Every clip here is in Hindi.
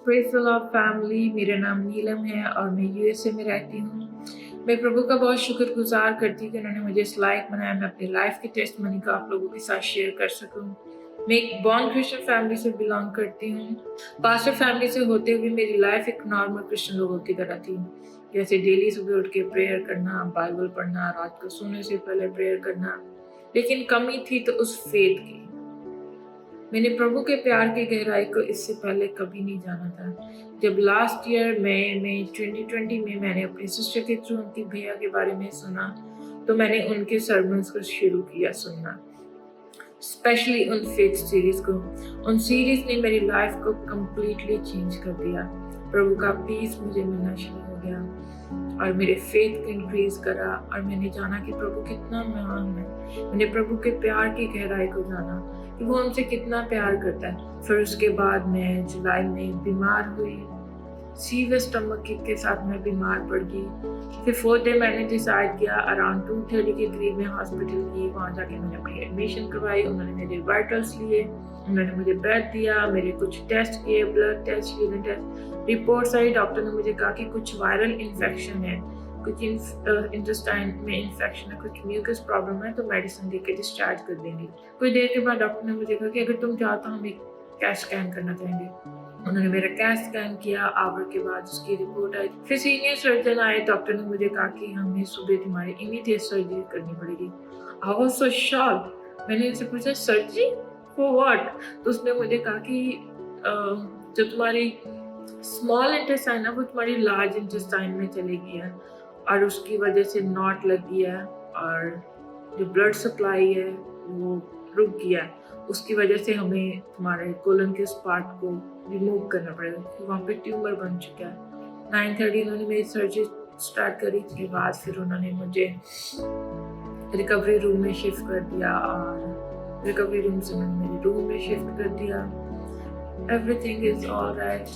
Praise the Lord family. मेरा नाम नीलम है और मैं यूएसए में रहती हूँ। मैं प्रभु का बहुत शुक्रगुज़ार करती हूँ कि उन्होंने मुझे इस लायक बनाया, मैं अपनी लाइफ़ की टेस्टमनी को आप लोगों के साथ शेयर कर सकूँ। मैं एक बॉर्न क्रिश्चियन फैमिली से बिलॉन्ग करती हूँ। पास्टर फैमिली से होते हुए मेरी लाइफ़ एक नॉर्मल क्रिश्चियन लोगों की तरह थी। जैसे डेली सुबह उठ के प्रेयर करना, बाइबल पढ़ना, रात को सोने से पहले प्रेयर करना। लेकिन कमी थी तो उस फ़ेथ की। मैंने प्रभु के प्यार की गहराई को इससे पहले कभी नहीं जाना था। जब लास्ट ईयर मई में 2020 में मैंने अपनी सिस्टर के थ्रू उनकी भैया के बारे में सुना, तो मैंने उनके सर्मन्स को शुरू किया सुनना, स्पेशली उन फेथ सीरीज को। उन सीरीज ने मेरी लाइफ को कम्प्लीटली चेंज कर दिया। प्रभु का पीस मुझे मिलना शुरू हो गया और मेरे फेथ को इंक्रीज करा और मैंने जाना कि प्रभु कितना महान है। मैंने प्रभु के प्यार की गहराई को जाना कि वो हमसे कितना प्यार करता है। फिर उसके बाद मैं जुलाई में बीमार हुई, सीवियर स्टमक किक के साथ मैं बीमार पड़ गई। फिर 4th डे मैंने डिसाइड किया, अराउंड 2:30 के करीब मैं हॉस्पिटल गई। वहाँ जाके मैंने अपनी एडमिशन करवाई। उन्होंने मेरे वाइटल्स लिए, उन्होंने मुझे बेड दिया, मेरे कुछ टेस्ट किए, blood test, urine test, reports आई। डॉक्टर ने मुझे कहा कि कुछ वायरल इन्फेक्शन है, कुछ इंटेस्टाइन में इन्फेक्शन है, कुछ म्यूकस प्रॉब्लम है, तो मेडिसिन दे के डिस्चार्ज कर देंगे। कुछ देर के बाद डॉक्टर ने मुझे कहा कि अगर तुम चाहो तो हम एक कैट स्कैन करना चाहेंगे। उन्होंने मेरा कैट स्कैन किया, आवर के बाद उसकी रिपोर्ट आई। फिर सीनियर सर्जन आए, डॉक्टर ने मुझे कहा कि हमें सुबह तुम्हारी इमीडिएट सर्जरी करनी पड़ेगी। I was so shocked. मैंने उनसे पूछा सर्जरी फॉर व्हाट? तो उसने मुझे कहा कि जो तुम्हारी स्मॉल इंटेस्टाइन है वो तुम्हारी लार्ज इंटेस्टाइन में चली गई है और उसकी वजह से नॉट लग गई है और जो ब्लड सप्लाई है वो रुक गया है। उसकी वजह से हमें तुम्हारे कोलन के उस पार्ट को रिमूव करना पड़ेगा क्योंकि वहाँ पे ट्यूमर बन चुका है। 9:30 उन्होंने मेरी सर्जरी स्टार्ट करी। उसके बाद फिर उन्होंने मुझे रिकवरी रूम में शिफ्ट कर दिया और रिकवरी रूम से उन्होंने मेरे रूम में शिफ्ट कर दिया। Everything is alright.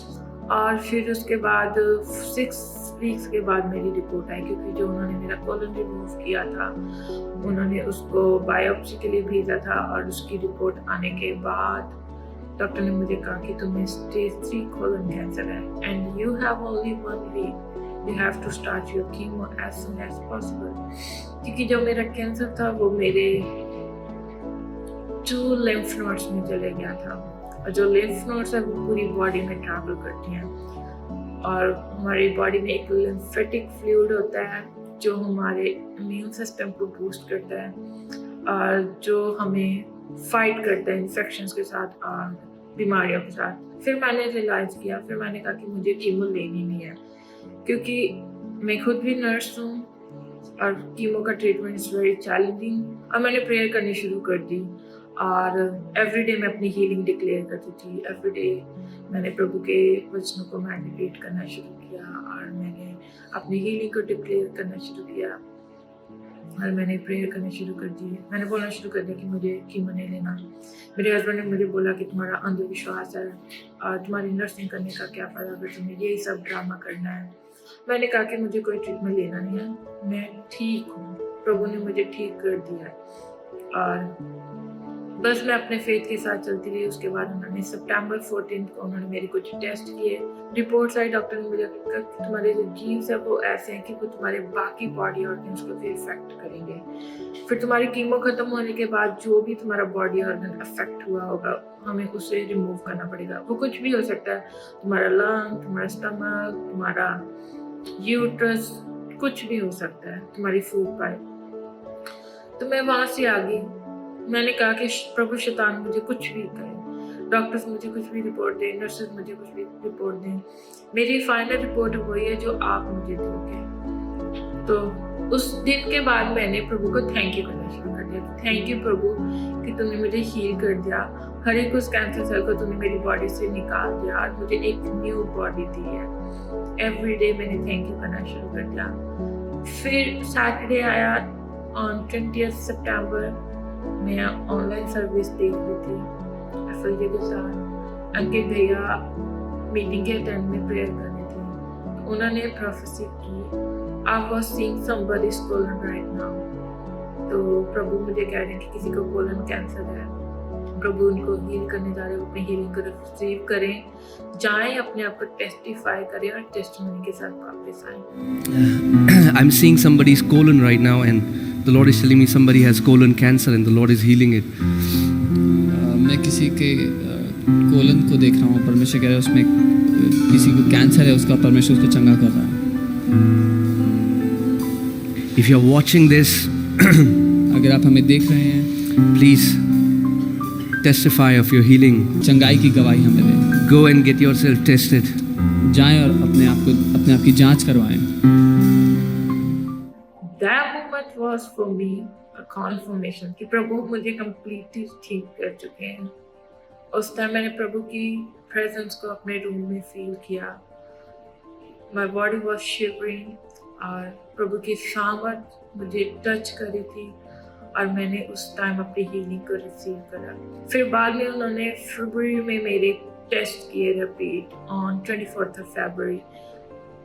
और फिर उसके बाद 6 वीक्स के बाद मेरी रिपोर्ट आई क्योंकि जो उन्होंने मेरा कोलन रिमूव किया था उन्होंने उसको बायोप्सी के लिए भेजा था और उसकी रिपोर्ट आने के बाद डॉक्टर ने मुझे कहा कि तुम्हें स्टेज 3 कोलन कैंसर है and you have only 1 week, you have to start your chemo as soon as possible. क्योंकि जो मेरा कैंसर था वो मेरे 2 लिम्फ नोड्स में चले गया था और जो लिम्फ नोड्स है वो पूरी बॉडी में ट्रैवल करती हैं और हमारी बॉडी में एक लिम्फेटिक फ्लूइड होता है जो हमारे इम्यून सिस्टम को बूस्ट करता है और जो हमें फाइट करता है इन्फेक्शंस के साथ और बीमारियों के साथ। फिर मैंने रियलाइज़ किया, फिर मैंने कहा कि मुझे कीमो लेनी नहीं है क्योंकि मैं खुद भी नर्स हूँ और कीमो का ट्रीटमेंट इज़ वेरी चैलेंजिंग। और मैंने प्रेयर करनी शुरू कर दी और एवरीडे मैं अपनी हीलिंग डिक्लेयर करती थी। एवरीडे मैंने प्रभु के वचनों को मेडिटेट करना शुरू किया और मैंने अपनी हीलिंग को डिक्लेयर करना शुरू किया और मैंने प्रेयर करना शुरू कर दी। मैंने बोलना शुरू कर दिया कि मुझे कीमो नहीं लेना। मेरे हस्बैंड ने मुझे बोला कि तुम्हारा अंधविश्वास है और तुम्हारी नर्सिंग करने का क्या फ़ायदा अगर तुम्हें यही सब ड्रामा करना है। मैंने कहा कि मुझे कोई ट्रीटमेंट लेना नहीं है, मैं ठीक हूँ। प्रभु ने मुझे ठीक कर दिया और बस मैं अपने फेथ के साथ चलती रही। उसके बाद उन्होंने सितंबर 14 को उन्होंने मेरे कुछ टेस्ट किए, रिपोर्ट्स आई। डॉक्टर ने मुझे कहा कि तुम्हारे जो जीन्स है वो ऐसे हैं कि वो तुम्हारे बाकी बॉडी ऑर्गन्स को भी इफेक्ट करेंगे। फिर तुम्हारी कीमो खत्म होने के बाद जो भी तुम्हारा बॉडी ऑर्गन अफेक्ट हुआ होगा हमें उसे रिमूव करना पड़ेगा। वो कुछ भी हो सकता है, तुम्हारा लंग, तुम्हारा स्टमक, तुम्हारा यूट्रस, कुछ भी हो सकता है, तुम्हारी फूड पाइप। तो मैं वहाँ से आ गई। मैंने कहा कि प्रभु शैतान मुझे कुछ भी करे, डॉक्टर्स मुझे कुछ भी रिपोर्ट दें, नर्सेज मुझे कुछ भी रिपोर्ट दें, मेरी फाइनल रिपोर्ट वही है जो आप मुझे दोगे। तो उस दिन के बाद मैंने प्रभु को थैंक यू करना शुरू कर दिया। थैंक यू प्रभु कि तुमने मुझे हील कर दिया, हर एक उस कैंसर सेल को तुमने मेरी बॉडी से निकाल दिया और मुझे एक न्यू बॉडी दी है। एवरी डे मैंने थैंक यू करना शुरू कर दिया। फिर सैटरडे आया ऑन 20 सितंबर, मैं ऑनलाइन सर्विस देख रही थी एफएलजे के साथ। अंकित भैया मीटिंग के अटेंड में प्रेयर कर रहे थे। तो उन्होंने प्रोफेसी की, I was seeing somebody's colon right now. तो प्रभु मुझे कह रहे हैं कि किसी को कोलन कैंसर है। प्रभु उनको हील करने जा रहे हैं, वो अपनी हीलिंग को रिसीव करें, जाएं, अपने आप को टेस्टिफाई करें और टेस्टिमनी के साथ वापस आएं। I'm seeing somebody's colon right now, and the Lord is telling me somebody has colon cancer, and the Lord is healing it. मैं किसी के कोलन को देख रहा हूँ, परमेश्वर कह रहा है उसमें किसी को कैंसर है, उसका परमेश्वर उसको चंगा कर रहा है। If you're watching this, अगर आप हमें देख रहे हैं, please testify of your healing. चंगाई की गवाही हमें दें। Go and get yourself tested. जाएं और अपने आप की जांच करवाएं। That moment was for me a confirmation कि प्रभु मुझे completely ठीक कर चुके हैं। उस टाइम मैंने प्रभु की प्रेजेंस को अपने रूम में फील किया। My body was shivering और प्रभु की सामर्थ मुझे टच करी थी और मैंने उस टाइम अपनी हीलिंग को रिसीव करा। फिर बाद में उन्होंने फरवरी में मेरे टेस्ट किए repeat on 24th of February।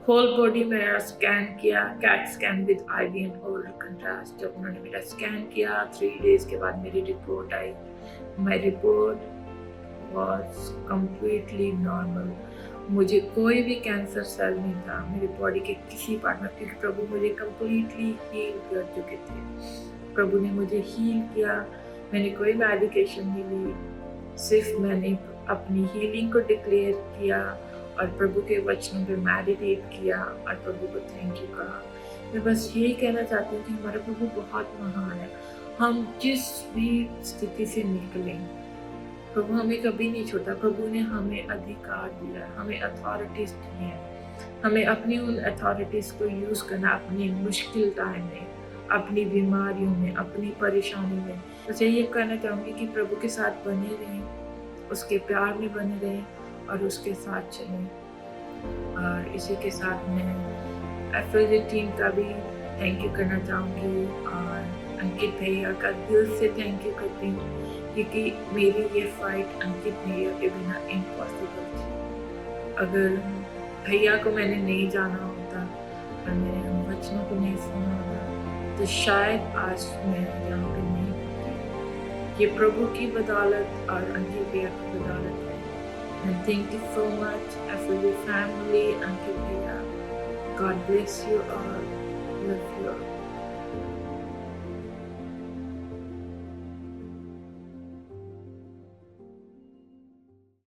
Whole body मेरा स्कैन किया, cat scan with IV and hold contrast. जब उन्होंने मेरा स्कैन किया 3 days के बाद मेरी report I. My report was completely normal. मुझे कोई भी कैंसर सेल नहीं था मेरी बॉडी के किसी पार्ट में, क्योंकि प्रभु मुझे कम्प्लीटली हील कर चुके थे। प्रभु ने मुझे हील किया, मैंने कोई मेडिकेशन नहीं ली, सिर्फ मैंने अपनी हीलिंग को डिक्लेयर किया और प्रभु के वचनों पे मेडिटेट किया और प्रभु को थैंक यू कहा। मैं बस यही कहना चाहती हूँ कि हमारा प्रभु बहुत महान है। हम जिस भी स्थिति से निकलें, प्रभु हमें कभी नहीं छोड़ा। प्रभु ने हमें अधिकार दिया, हमें अथॉरिटीज दी हैं। हमें अपनी उन अथॉरिटीज को यूज़ करना अपनी मुश्किल टाइम में, अपनी बीमारियों में, अपनी परेशानी में। बस यही कहना चाहूँगी कि प्रभु के साथ बने रहें, उसके प्यार में बने रहें और उसके साथ चलें। और इसी के साथ मैं FLJ टीम का भी थैंक यू करना चाहूँगी और अंकित भैया का दिल से थैंक यू करती हूँ, क्योंकि मेरी ये फाइट अंकित भैया के बिना इम्पॉसिबल थी। अगर भैया को मैंने नहीं जाना होता और मेरे उन बच्चों को नहीं सुना होता तो शायद आज मैं यहाँ पे नहीं होती। ये प्रभु की बदौलत और अंकित भैया की बदौलत है। And thank you so much, FLJ family, अंकित भैया। God bless you all. Love you all.